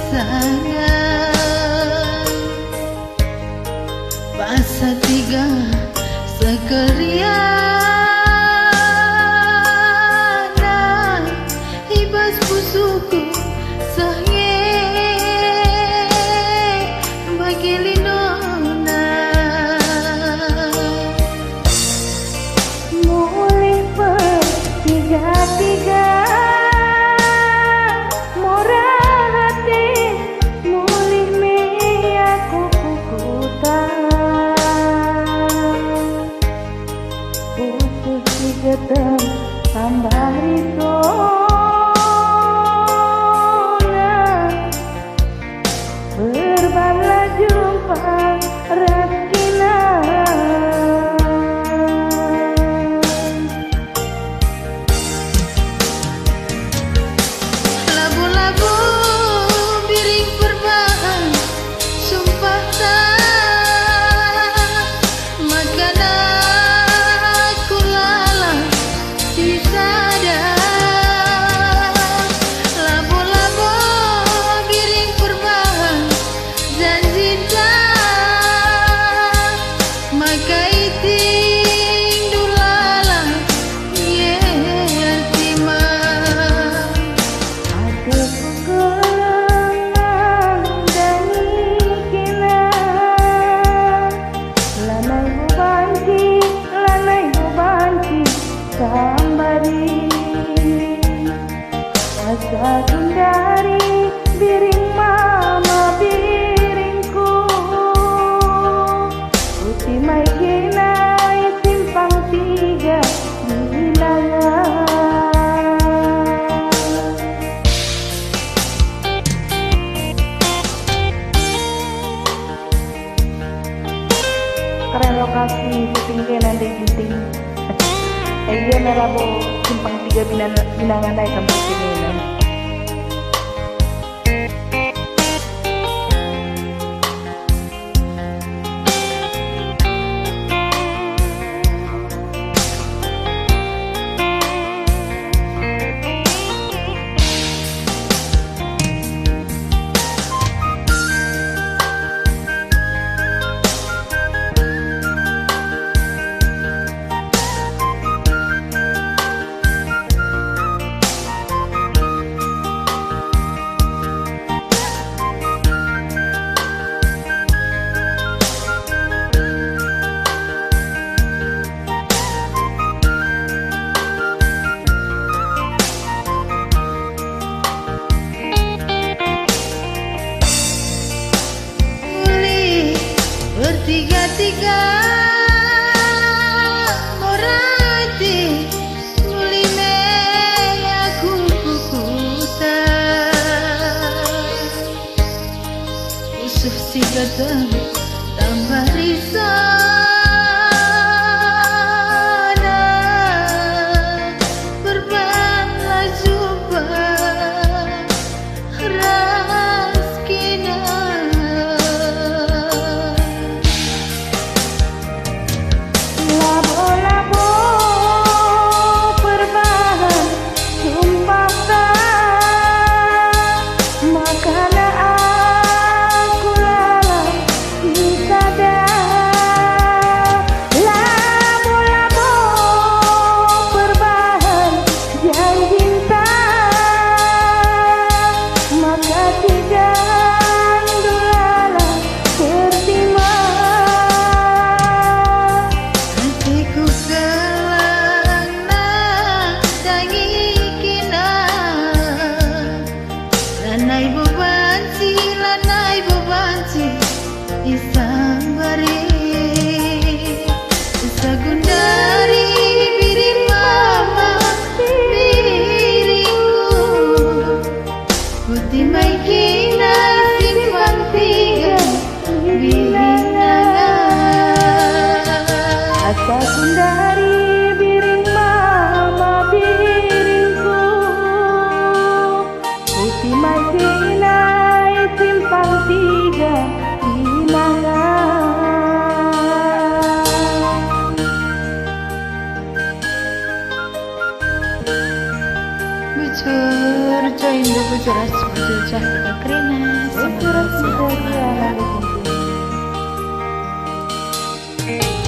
sayang. Bahasa tiga sekalian ibas pusuku sahye bagi linona mulih bertiga-tiga ketemu tambah risona berbala jumpa rakina labu-labu biring perbaan sumpah tak makanan dari biring mama biringku putih mai kinai simpang tiga bilangan keren lokasi syutingnya nanti ginting iya narabo simpang tiga binangan naik sampai sini bertiga-tiga morati mulime aku kukuta usuh si gadang tambah risana berbangla jumpa lanai bebanci isang bari sagundari biring mama biringku putih mai kinai simpang tiga bilangan sagundari biring mama biringku putih mai kinai simpang tiga bilangan rindu bersurat sepatu cahaya kerina. Surat sudah dia nanti ginting.